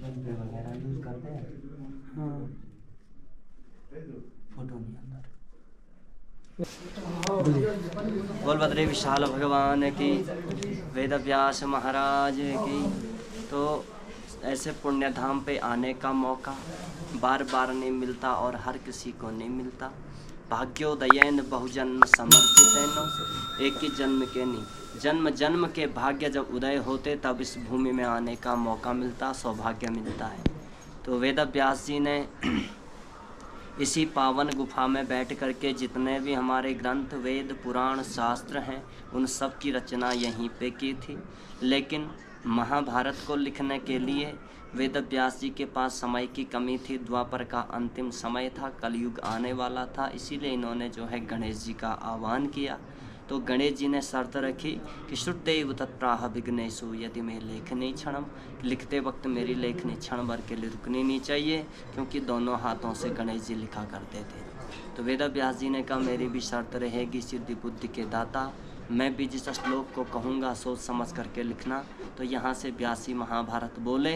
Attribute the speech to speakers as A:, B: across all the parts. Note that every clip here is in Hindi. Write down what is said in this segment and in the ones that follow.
A: वगैरह यूज करते हैं।
B: हाँ
A: फोटो नहीं अंदर। बोल बद्री विशाल भगवान की, वेद व्यास महाराज की। तो ऐसे पुण्य धाम पे आने का मौका बार बार नहीं मिलता और हर किसी को नहीं मिलता। भाग्योदयन बहुजन्म समर्जितैनो, एक ही जन्म के नहीं, जन्म जन्म के भाग्य जब उदय होते तब इस भूमि में आने का मौका मिलता, सौभाग्य मिलता है। तो वेद व्यास जी ने इसी पावन गुफा में बैठ करके जितने भी हमारे ग्रंथ, वेद, पुराण, शास्त्र हैं, उन सब की रचना यहीं पे की थी। लेकिन महाभारत को लिखने के लिए वेद व्यास जी के पास समय की कमी थी। द्वापर का अंतिम समय था, कलयुग आने वाला था, इसीलिए इन्होंने जो है गणेश जी का आह्वान किया। तो गणेश जी ने शर्त रखी कि श्रुतेव तत्प्राह विघ्नेषु यदि मैं लेखनी क्षणम, लिखते वक्त मेरी लेखनी क्षण भर के लिए रुकनी नहीं चाहिए, क्योंकि दोनों हाथों से गणेश जी लिखा करते थे। तो वेद व्यास जी ने कहा मेरी भी शर्त रहेगी सिद्धि बुद्धि के दाता, मैं भी जिस श्लोक को कहूँगा सोच समझ करके लिखना। तो यहाँ से व्यासी महाभारत बोले,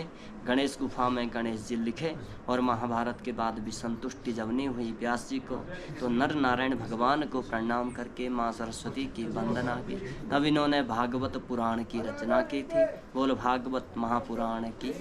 A: गणेश गुफा में गणेश जी लिखे, और महाभारत के बाद भी संतुष्टि जब नहीं हुई व्यास जी को, तो नर नारायण भगवान को प्रणाम करके माँ सरस्वती की वंदना की। तब इन्होंने भागवत पुराण की रचना की थी। बोल भागवत महापुराण की।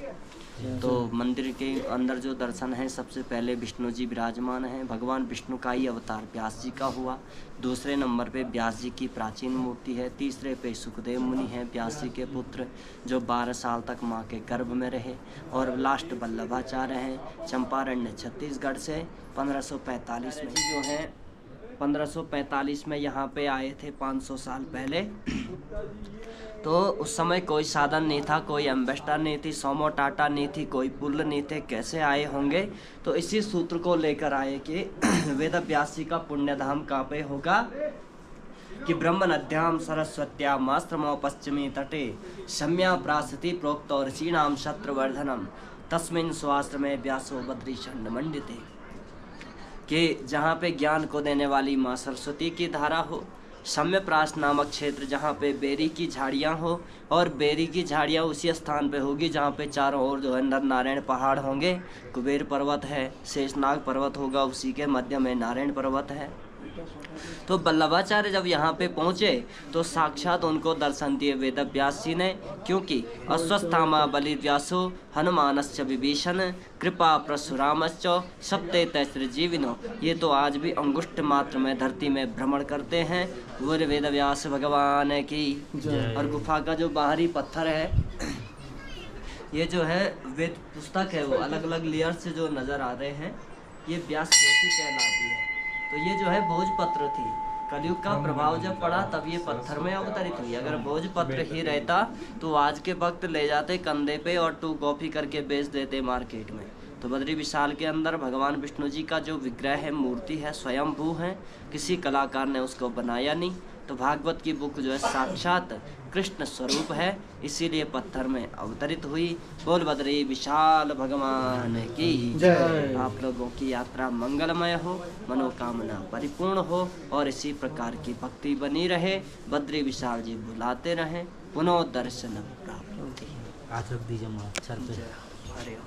A: तो मंदिर के अंदर जो दर्शन है, सबसे पहले विष्णु जी विराजमान हैं। भगवान विष्णु का ही अवतार व्यास जी का हुआ। दूसरे नंबर पे व्यास जी की प्राचीन मूर्ति है। तीसरे पे सुखदेव मुनि हैं, व्यास जी के पुत्र, जो 12 साल तक माँ के गर्भ में रहे। और लास्ट वल्लभाचार्य हैं, चंपारण्य छत्तीसगढ़ से 1545 में जो है 1545 में यहाँ पे आए थे, 500 साल पहले। तो उस समय कोई साधन नहीं था, कोई एम्बेसडर नहीं थी, सोमो टाटा नहीं थी, कोई पुल नहीं थे, कैसे आए होंगे। तो इसी सूत्र को लेकर आए कि वेद व्यास जी का पुण्यधाम कहाँ पे होगा, कि ब्रह्म नद्याम सरस्वत्याम आश्रमो पश्चिमी तटे सम्या प्रासति प्रोक्तो ऋषीणाम शत्रुवर्धनम तस्मिन् स्वाश्रमे व्यासो बद्री षण्ड मंडिते। कि जहाँ पे ज्ञान को देने वाली माँ सरस्वती की धारा हो, सम्यप्रास नामक क्षेत्र जहाँ पे बेरी की झाड़ियाँ हो, और बेरी की झाड़ियाँ उसी स्थान पे होगी जहाँ पे चारों ओर जो है नर नारायण पहाड़ होंगे। कुबेर पर्वत है, शेषनाग पर्वत होगा, उसी के मध्य में नारायण पर्वत है। तो वल्लभाचार्य जब यहाँ पे पहुँचे तो साक्षात उनको दर्शन दिए वेद व्यास जी ने, क्योंकि अश्वस्थामा बलिव्यासो हनुमानश्च विभीषण कृपा परशुरामश्च सप्ते तैस्रजीविनो। ये तो आज भी अंगुष्ठ मात्र में धरती में भ्रमण करते हैं। वो वेद व्यास भगवान की। और गुफा का जो बाहरी पत्थर है, ये जो है वेद पुस्तक है, वो अलग अलग लेयर से जो नजर आ रहे हैं, ये व्यास पोथी कहलाती है। तो ये जो है भोजपत्र थी। कलयुग का प्रभाव जब पड़ा तब ये पत्थर में अवतरित हुई। अगर भोजपत्र ही रहता तो आज के वक्त ले जाते कंधे पे और 2 कॉपी करके बेच देते मार्केट में। तो बद्री विशाल के अंदर भगवान विष्णु जी का जो विग्रह है, मूर्ति है, स्वयंभू है, किसी कलाकार ने उसको बनाया नहीं। तो भागवत की बुक जो है साक्षात कृष्ण स्वरूप है, इसीलिए पत्थर में अवतरित हुई। बोल बद्री विशाल भगवान की जय। आप लोगों की यात्रा मंगलमय हो, मनोकामना परिपूर्ण हो, और इसी प्रकार की भक्ति बनी रहे। बद्री विशाल जी बुलाते रहें, पुनः दर्शन प्राप्त होती है।
B: आज रख दीजिए।
A: हरे